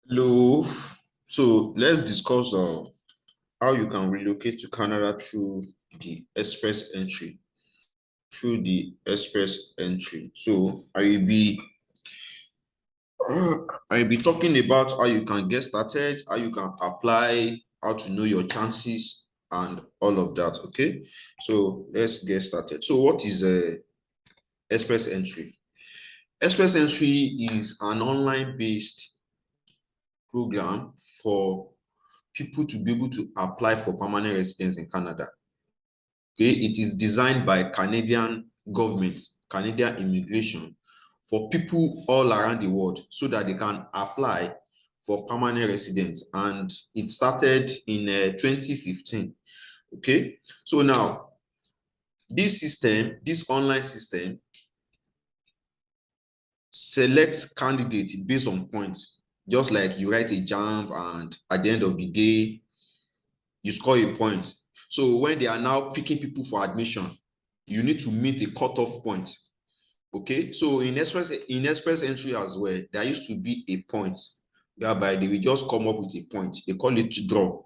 Hello. So let's discuss how you can relocate to Canada through the express entry. Through the express entry. So I will be talking about how you can get started, how you can apply, how to know your chances, and all of that. Okay. So let's get started. So what is express entry? Express entry is an online based program for people to be able to apply for permanent residence in Canada. Okay, it is designed by Canadian government, Canadian immigration, for people all around the world so that they can apply for permanent residence. And it started in 2015. Okay, so now this system, this online system, selects candidates based on points, just like you write a jam and at the end of the day, you score a point. So when they are now picking people for admission, you need to meet a cutoff point. Okay, so in express entry as well, there used to be a point whereby they will just come up with a point. They call it draw.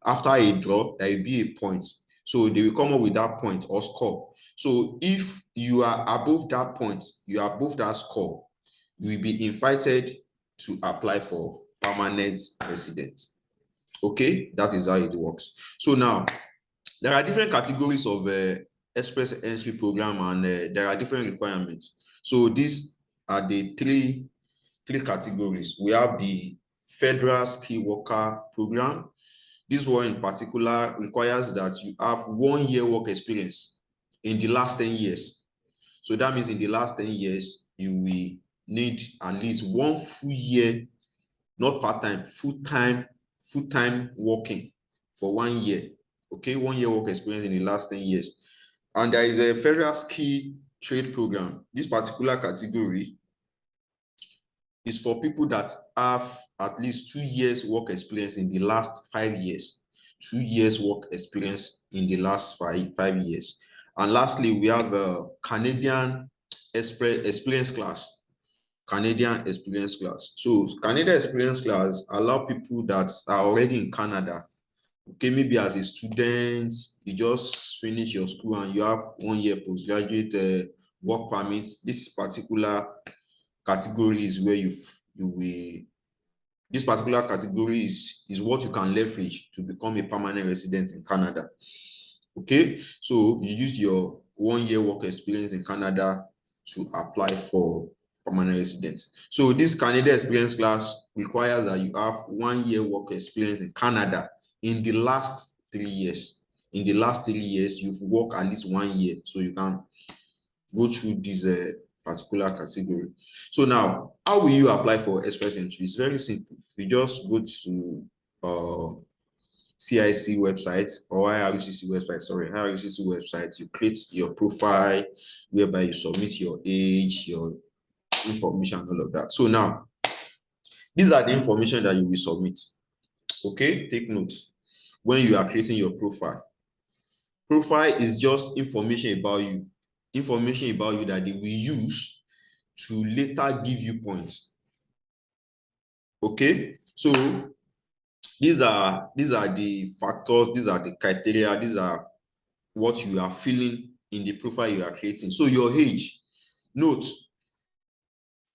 After a draw, there will be a point. So they will come up with that point or score. So if you are above that point, you are above that score, you will be invited to apply for permanent residence. Okay, that is how it works. So now there are different categories of express entry program, and there are different requirements. So these are the three categories. We have the federal skill worker program. This one in particular requires that you have 1 year work experience in the last 10 years. So that means in the last 10 years, you will need at least 1 full year, not part-time, full-time working for 1 year. Okay, 1 year work experience in the last 10 years. And there is a federal skill trade program. This particular category is for people that have at least 2 years work experience in the last 5 years. 2 years work experience in the last five years. And lastly, we have a Canadian experience class. Canadian experience class. So Canadian experience class allow people that are already in Canada. Okay, maybe as a student, you just finish your school and you have 1 year postgraduate work permit. This particular category is where you will. This particular category is what you can leverage to become a permanent resident in Canada. Okay, so you use your 1 year work experience in Canada to apply for permanent residence. So this Canadian experience class requires that you have 1 year work experience in Canada in the last 3 years. In the last 3 years, you've worked at least 1 year, so you can go through this particular category. So now, how will you apply for express entry? It's very simple. You just go to CIC website or IRUCC website, IRUCC website, you create your profile whereby you submit your age, your information, all of that. So now, these are the information that you will submit. Okay, take note when you are creating your profile. Profile is just information about you that they will use to later give you points. Okay, so these are the factors, these are the criteria, these are what you are feeling in the profile you are creating. So your age, note,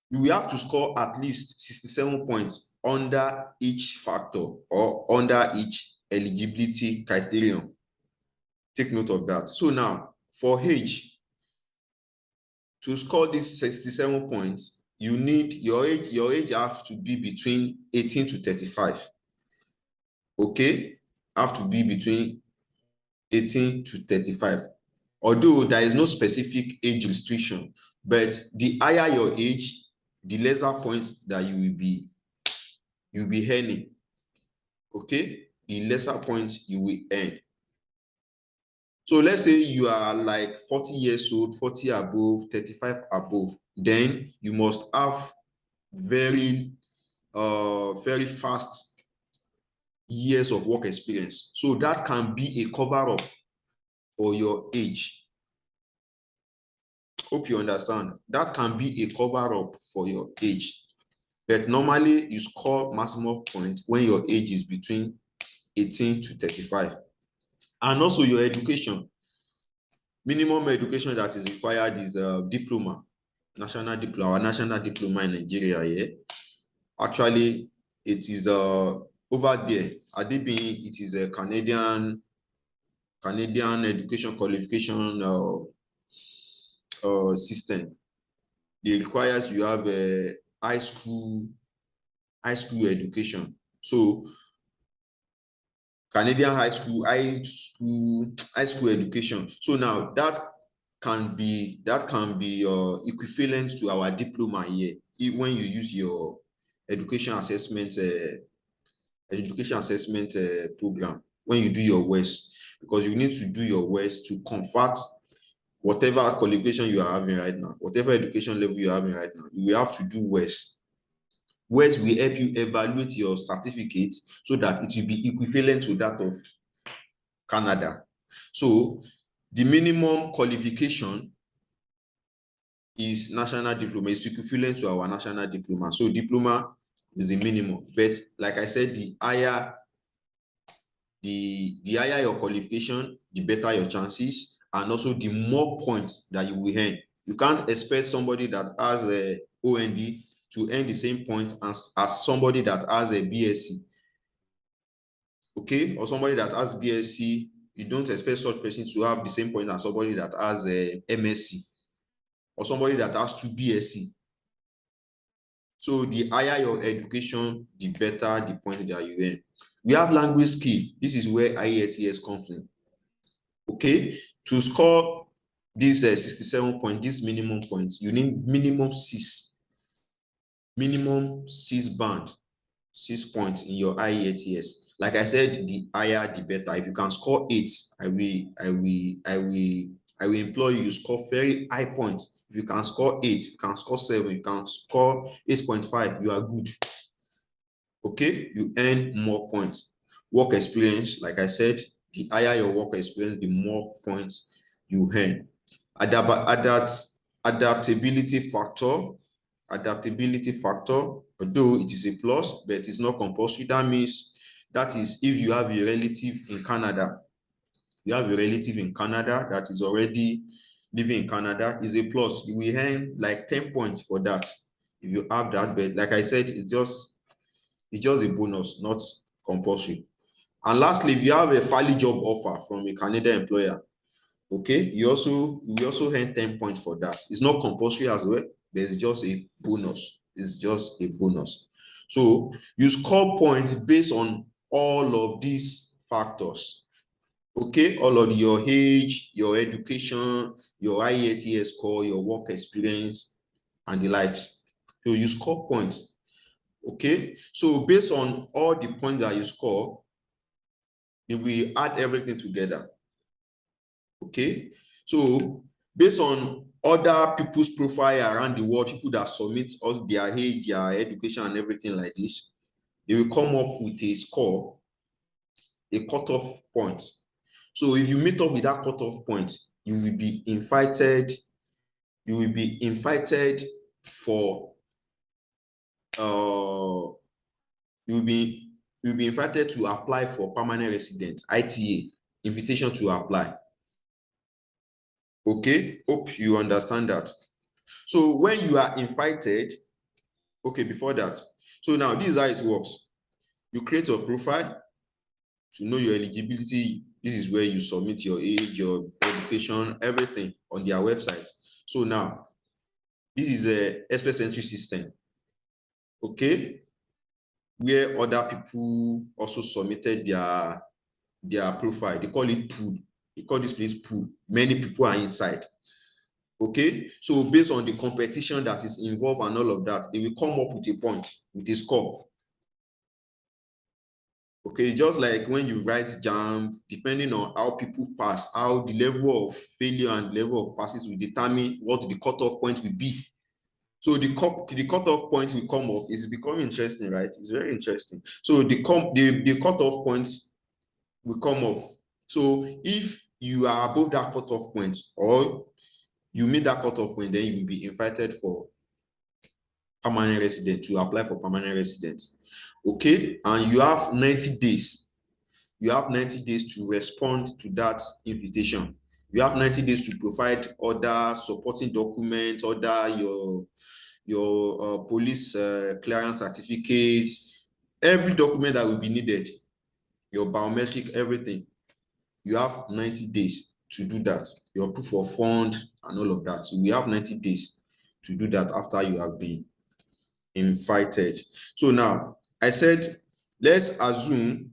you will have to score at least 67 points under each factor or under each eligibility criterion. Take note of that. So now, for age, to score these 67 points, you need your age have to be between 18 to 35. Okay, have to be between 18 to 35. Although there is no specific age restriction, but the higher your age, the lesser points that you'll be earning. Okay, the lesser points you will earn. So let's say you are like 40 years old, 40 above, 35 above, then you must have very fast years of work experience. So that can be a cover-up for your age. Hope you understand. That can be a cover-up for your age. But normally you score maximum point when your age is between 18 to 35. And also your education. Minimum education that is required is a diploma, national diploma, our national diploma in Nigeria. Yeah, actually, it is over there. Adibin, it is a Canadian education qualification system. It requires you have a high school education. So Canadian high school education. So now that can be equivalent to our diploma here when you use your education assessment program, when you do your WES, because you need to do your WES to convert whatever qualification you are having right now, whatever education level you are having right now. You will have to do WES. WES will help you evaluate your certificate so that it will be equivalent to that of Canada. So the minimum qualification is national diploma. It's equivalent to our national diploma. So diploma is the minimum. But like I said, the higher your qualification, the better your chances, and also the more points that you will earn. You can't expect somebody that has a OND to earn the same point as somebody that has a BSc. Okay, or somebody that has BSc, you don't expect such person to have the same point as somebody that has a MSc, or somebody that has 2 BSc. So the higher your education, the better the point that you earn. We have language skill. This is where IELTS comes in. Okay, to score this 67 point, this minimum point, you need minimum 6 band, 6 points in your IELTS. Like I said, the higher the better. If you can score 8, I will employ you to score very high points. If you can score 8, if you can score 7, you can score 8.5, you are good. Okay, you earn more points. Work experience, like I said, the higher your work experience, the more points you earn. Adaptability factor, although it is a plus, but it's not compulsory. That is if you have a relative in Canada, that is already living in Canada, is a plus. You will earn like 10 points for that if you have that. But like I said, it's just a bonus, not compulsory. And lastly, if you have a valid job offer from a Canadian employer, okay, you also earn 10 points for that. It's not compulsory as well, but it's just a bonus. So you score points based on all of these factors. Okay, all of your age, your education, your IELTS score, your work experience, and the likes. So you score points. Okay, so based on all the points that you score, if we add everything together. Okay, so based on other people's profile around the world, people that submit all their age, their education, and everything like this, they will come up with a score, a cutoff point. So if you meet up with that cutoff point, you will be invited. You will be invited for you'll be invited to apply for permanent resident, ITA, invitation to apply. Okay, hope you understand that. So when you are invited, okay, before that, so now this is how it works. You create a profile to know your eligibility. This is where you submit your age, your education, everything on their website. So now this is a express entry system, okay, where other people also submitted their profile. They call it pool. They call this place pool. Many people are inside. Okay, so based on the competition that is involved and all of that, they will come up with a point, with a score. Okay, just like when you write JAMB, depending on how people pass, how the level of failure and level of passes will determine what the cutoff point will be. So the cutoff point will come up. It's becoming interesting, right? It's very interesting. So the cutoff points will come up. So if you are above that cutoff point or you meet that cutoff point, then you will be invited for permanent resident, to apply for permanent residence. Okay, and you have 90 days. You have 90 days to respond to that invitation. You have 90 days to provide other supporting documents, other your police clearance certificates, every document that will be needed, your biometric, everything. You have 90 days to do that. Your proof of fund and all of that. So we have 90 days to do that after you have been invited. So now I said, let's assume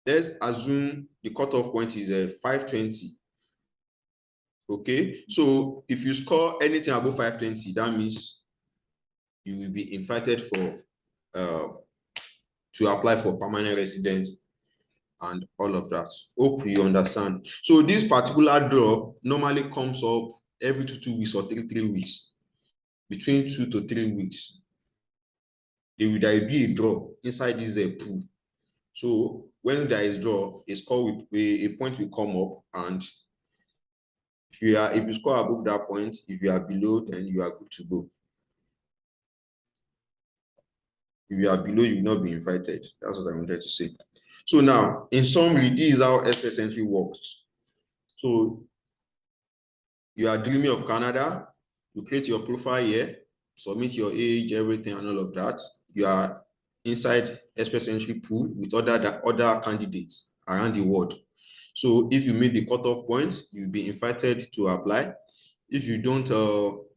the cutoff point is 520. Okay, so if you score anything above 520, that means you will be invited for to apply for permanent residence and all of that. Hope you understand. So this particular draw normally comes up every 2 weeks or 3 weeks, between 2 to 3 weeks. There will be a draw inside this pool. So when there is draw, a score with a point will come up, and if you score above that point, if you are below, then you are good to go. If you are below, you will not be invited. That's what I wanted to say. So now, in summary, this is how Express Entry works. So you are dreaming of Canada, you create your profile here, submit your age, everything, and all of that. You are inside Express Entry pool with other candidates around the world. So if you meet the cutoff points, you'll be invited to apply. If you don't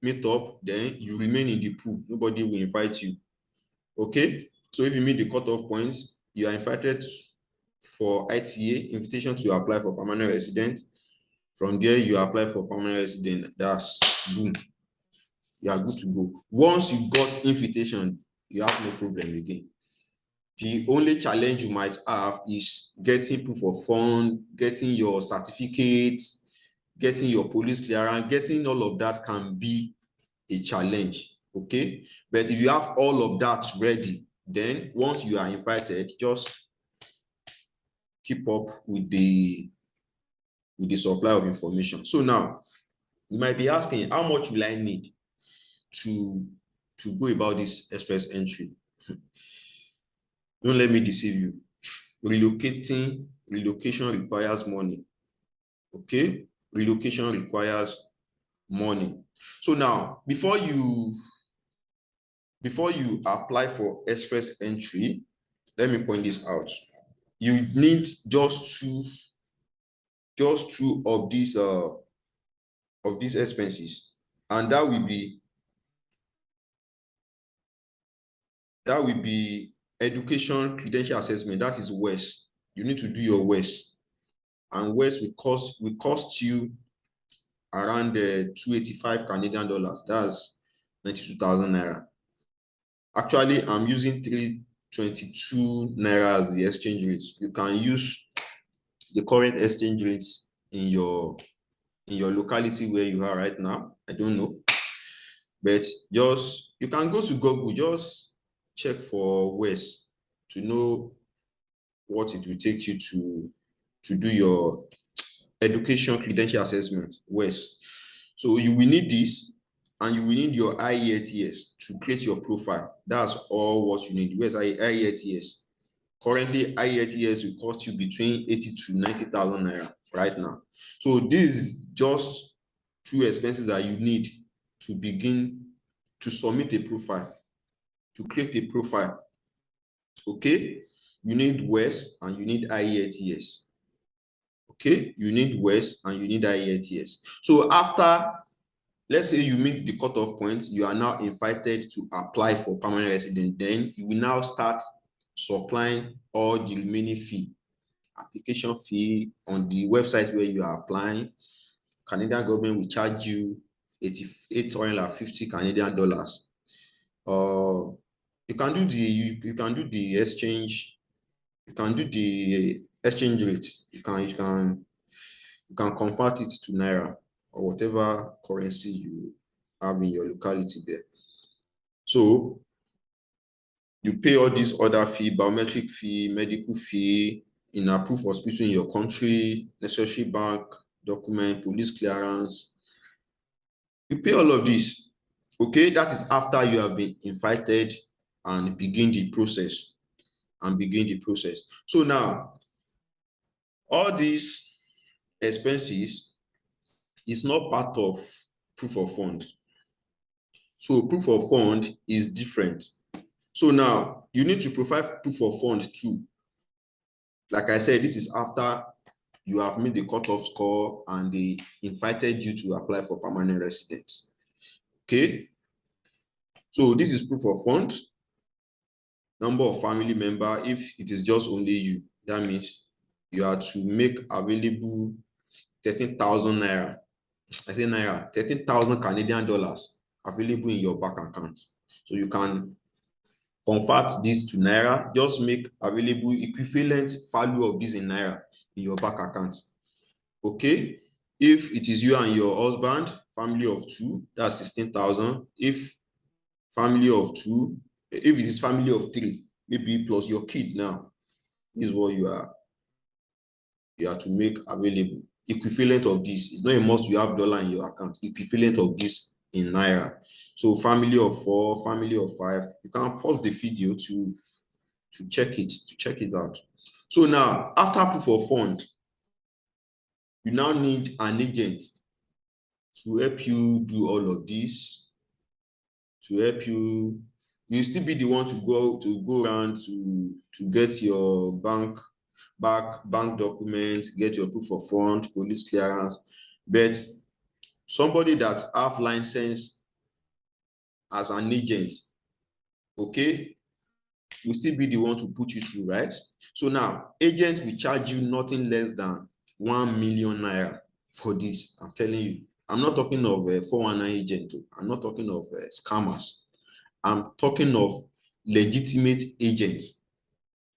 meet up, then you remain in the pool. Nobody will invite you. Okay? So if you meet the cutoff points, you are invited for ITA, invitation to apply for permanent resident. From there, you apply for permanent resident. That's boom. You are good to go. Once you got invitation, you have no problem again. The only challenge you might have is getting proof of fund, getting your certificates, getting your police clearance, getting all of that can be a challenge. Okay, but if you have all of that ready, then once you are invited, just keep up with the supply of information. So now you might be asking, how much will I need to go about this Express Entry? Don't let me deceive you. Relocation requires money. Okay, relocation requires money. So now, before you apply for Express Entry, let me point this out. You need just two of these expenses, and that will be education credential assessment. That is WES. You need to do your WES, and WES will cost you around 285 Canadian dollars. That's 92,000 naira. Actually, I'm using 322 naira as the exchange rate. You can use the current exchange rates in your locality where you are right now. I don't know, but just you can go to Google, just check for WES to know what it will take you to do your education credential assessment, WES. So you will need this, and you will need your IELTS to create your profile. That's all what you need. Where's IELTS? Currently, IELTS will cost you between 80 to 90,000 naira right now. So this is just two expenses that you need to begin to submit a profile, to create a profile. Okay, you need WES and you need IELTS. Okay, you need WES and you need IELTS. So after, let's say you meet the cutoff point, you are now invited to apply for permanent residence. Then you will now start supplying all the remaining fee, application fee on the website where you are applying. Canadian government will charge you 850 Canadian dollars. You can do the exchange. You can do the exchange rate. You can convert it to naira or whatever currency you have in your locality there. So you pay all these other fee, biometric fee, medical fee, in approved hospital in your country, necessary bank document, police clearance. You pay all of this, Okay, that is after you have been invited and begin the process. So now, all these expenses is not part of proof of fund. So proof of fund is different. So now you need to provide proof of fund too. Like I said, this is after you have made the cutoff score and they invited you to apply for permanent residence. Okay. So this is proof of fund. Number of family member. If it is just only you, that means you are to make available 13,000 naira. I say naira, 13,000 Canadian dollars available in your bank account. So you can convert this to naira, just make available equivalent value of this in naira in your bank account. Okay. If it is you and your husband, family of two, that's 16,000. If family of two, if it is family of three, maybe plus your kid now, this is what you are to make available. Equivalent of this. It's not a must you have dollar in your account. Equivalent of this in naira. So family of four, family of five. You can pause the video to check it out. So now, after proof of fund, you now need an agent to help you do all of this, to help you. You still be the one to go around to get your bank documents, get your proof of fund, police clearance, but somebody that have license as an agent, okay, will still be the one to put you through, right? So now, agent will charge you nothing less than 1 million naira for this. I'm telling you. I'm not talking of a 419 agent. I'm not talking of scammers. I'm talking of legitimate agents.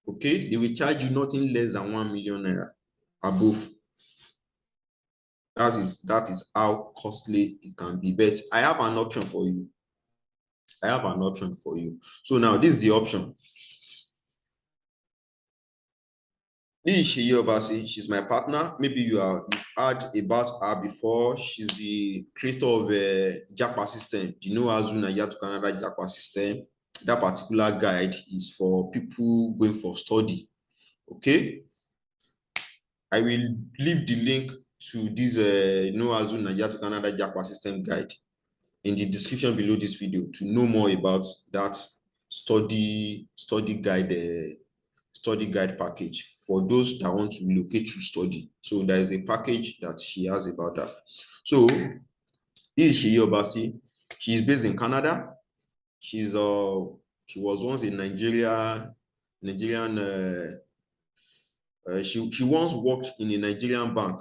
Okay, they will charge you nothing less than 1 million naira above. That is how costly it can be. But I have an option for you. So now this is the option. This is Sheyi Obasi. She's my partner. Maybe you've heard about her before. She's the creator of Japa system. Do you know Azuna to Canada Japa system? That particular guide is for people going for study. Okay. I will leave the link to this Azuna to Canada Japa system guide in the description below this video to know more about that study guide package for those that want to relocate to study. So there is a package that she has about that. So this is Sheyi Obasi. She is based in Canada. She was once a Nigerian. She once worked in a Nigerian bank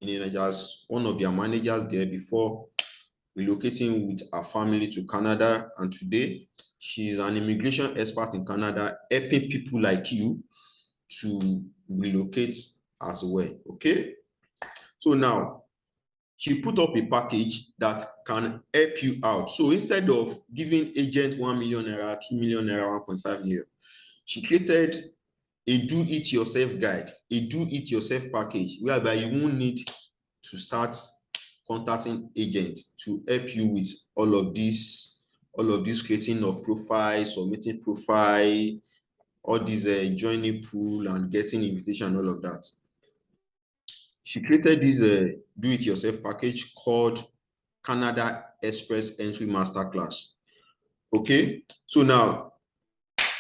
as one of their managers there before relocating with her family to Canada, and today she is an immigration expert in Canada, helping people like you to relocate as well. Okay, so now she put up a package that can help you out. So instead of giving agent 1 million naira, 2 million naira, 1.5 million, she created a do-it-yourself guide, a do-it-yourself package, whereby you won't need to start contacting agents to help you with all of this creating of profile, submitting profile, all these joining pool and getting invitation and all of that. She created this do-it-yourself package called Canada Express Entry Masterclass. Okay, so now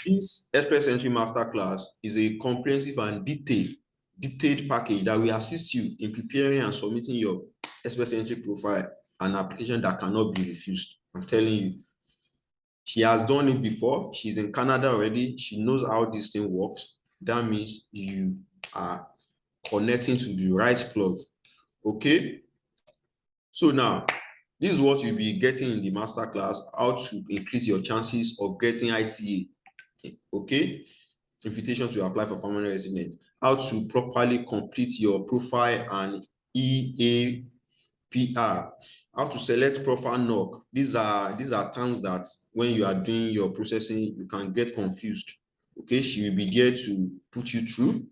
this Express Entry Masterclass is a comprehensive and detailed package that will assist you in preparing and submitting your Express Entry profile, an application that cannot be refused. I'm telling you, she has done it before. She's in Canada already. She knows how this thing works. That means you are connecting to the right plug. Okay. So now, this is what you'll be getting in the masterclass: how to increase your chances of getting ITA. Okay. Invitation to apply for permanent resident. How to properly complete your profile and EAPR. How to select proper NOC. These are terms that when you are doing your processing, you can get confused. Okay, she will be there to put you through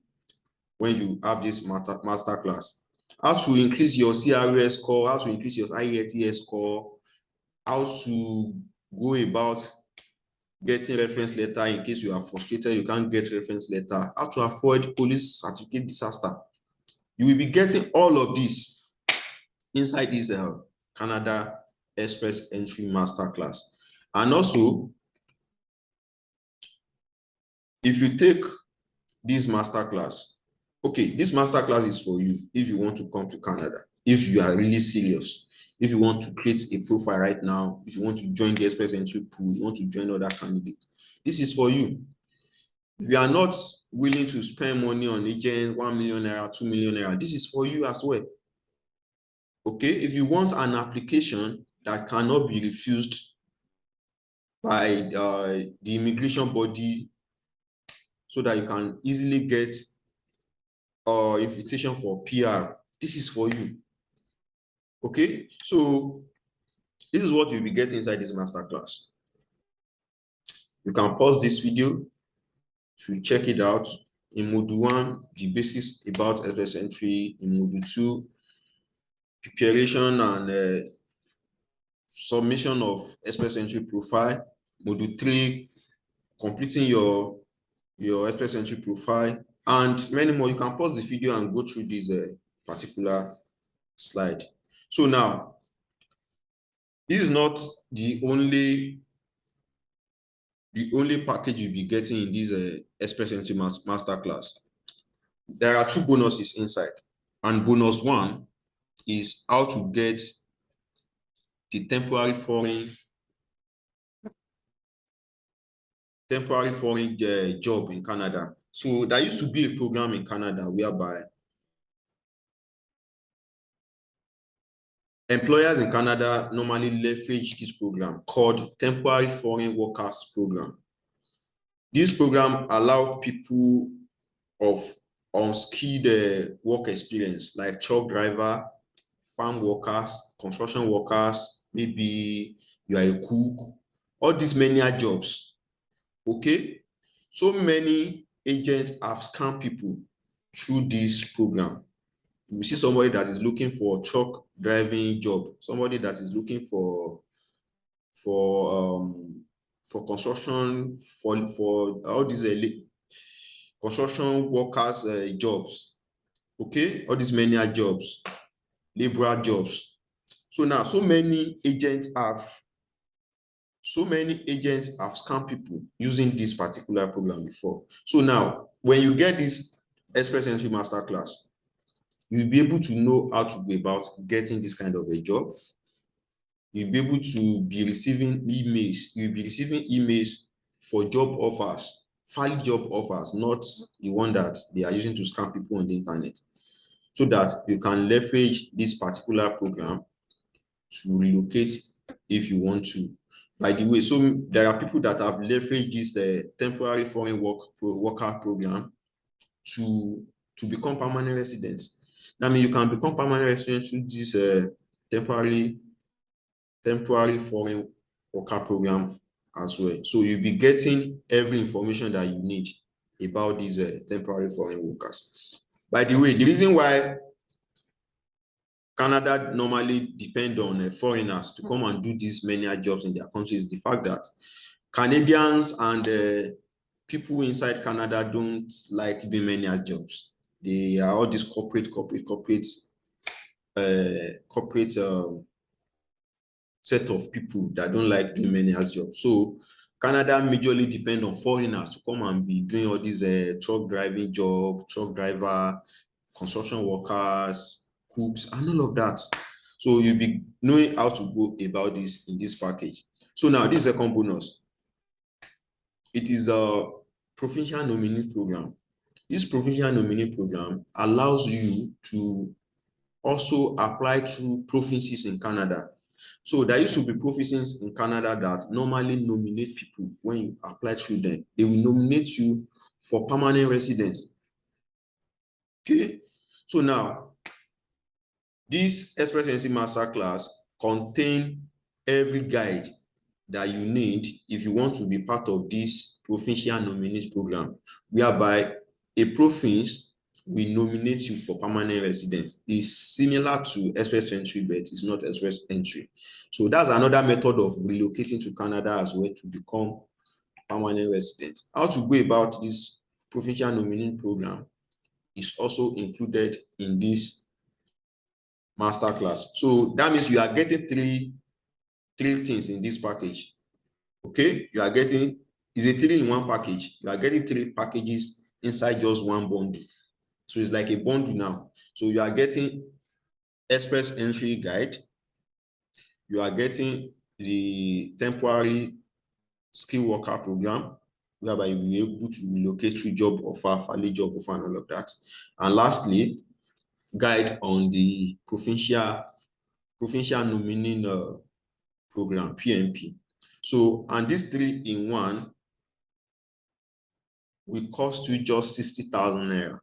when you have this master class. How to increase your CRS score, how to increase your IELTS score, how to go about getting reference letter in case you are frustrated, you can't get reference letter, how to avoid police certificate disaster. You will be getting all of this inside this Canada Express Entry Masterclass. And also, if you take this masterclass, okay, this masterclass is for you if you want to come to Canada, if you are really serious, if you want to create a profile right now, if you want to join the Express Entry pool, you want to join other candidates, this is for you. If you are not willing to spend money on agent, 1 million naira, 2 million naira, this is for you as well. Okay, if you want an application that cannot be refused by the immigration body so that you can easily get invitation for PR, this is for you. Okay, so this is what you'll be getting inside this masterclass. You can pause this video to check it out. In Module 1, the basics about Express Entry. In Module 2, preparation and submission of Express Entry profile. Module 3, completing your Express Entry profile, and many more. You can pause the video and go through this particular slide. So now, this is not the only package you'll be getting in this Express Entry Masterclass. There are 2 bonuses inside, and bonus 1 is how to get the temporary foreign job in Canada. So there used to be a program in Canada whereby employers in Canada normally leverage this program called Temporary Foreign Workers Program. This program allowed people of unskilled work experience, like truck driver, farm workers, construction workers, maybe you are a cook, all these menial jobs. Okay, so many agents have scammed people through this program. You see somebody that is looking for a truck driving job, somebody that is looking for construction, for all these construction workers jobs. Okay, all these menial jobs, laborer jobs. So now, so many agents have scammed people using this particular program before. So now, when you get this Express Entry Masterclass, you'll be able to know how to go about getting this kind of a job. You'll be able to be receiving emails. You'll be receiving emails for job offers, valid job offers, not the one that they are using to scam people on the internet, so that you can leverage this particular program to relocate if you want to. By the way, so there are people that have leveraged this temporary foreign worker program to become permanent residents. I mean, you can become permanent residents through this temporary foreign worker program as well. So you'll be getting every information that you need about these temporary foreign workers. By the way, the reason why Canada normally depend on foreigners to come and do these menial jobs in their country is the fact that Canadians and people inside Canada don't like doing menial jobs. They are all these corporate set of people that don't like doing menial jobs. So Canada majorly depend on foreigners to come and be doing all these truck driving job, truck driver, construction workers, cooks, and all of that. So you'll be knowing how to go about this in this package. So now this second bonus, it is a provincial nominee program. This provincial nominee program allows you to also apply to provinces in Canada. So there used to be provinces in Canada that normally nominate people. When you apply through them, they will nominate you for permanent residence. Okay, so now this Express Entry Masterclass contains every guide that you need if you want to be part of this provincial nominees program, whereby a province we nominate you for permanent residence. Is similar to express entry, but it's not express entry. So that's another method of relocating to Canada as well to become permanent resident. How to go about this provincial nominee program is also included in this masterclass. So that means you are getting three things in this package. Okay, you are getting, is a 3-in-1 package. You are getting 3 packages inside just one bundle. So it's like a bundle now. So you are getting express entry guide. You are getting the temporary skill worker program, whereby you'll be able to relocate through job offer, family job offer, and all of that. And lastly, guide on the provincial nominee program, PNP. So, and this 3-in-1 will cost you just 60,000 naira.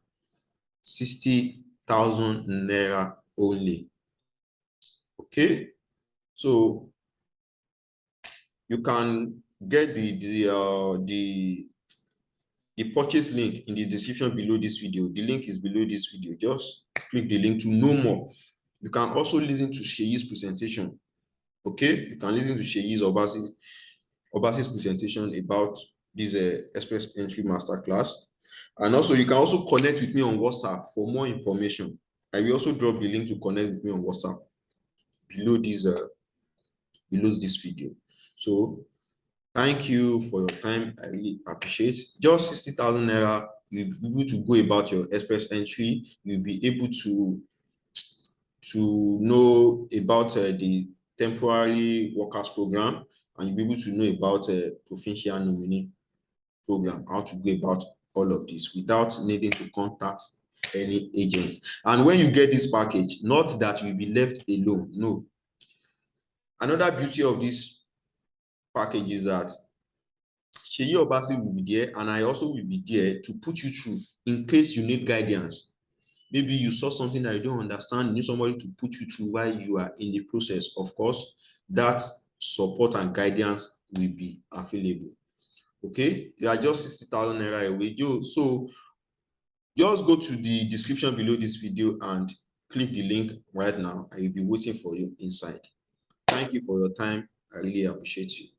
60,000 naira only. Okay, so you can get the purchase link in the description below this video. The link is below this video. Just click the link to know more. You can also listen to Seyi's presentation. Okay, you can listen to Seyi's Obasi's presentation about this express entry masterclass. And also, you can also connect with me on WhatsApp for more information. I will also drop the link to connect with me on WhatsApp below this video. So thank you for your time. I really appreciate. Just 60,000 naira, you'll be able to go about your express entry. You'll be able to know about the temporary workers program, and you'll be able to know about provincial nominee program, how to go about all of this without needing to contact any agents. And when you get this package, not that you'll be left alone. No. Another beauty of this package is that Seyi Obasi will be there, and I also will be there to put you through in case you need guidance. Maybe you saw something that you don't understand, you need somebody to put you through while you are in the process. Of course, that support and guidance will be available. Okay, you are just 60,000 naira away. So just go to the description below this video and click the link right now. I will be waiting for you inside. Thank you for your time. I really appreciate you.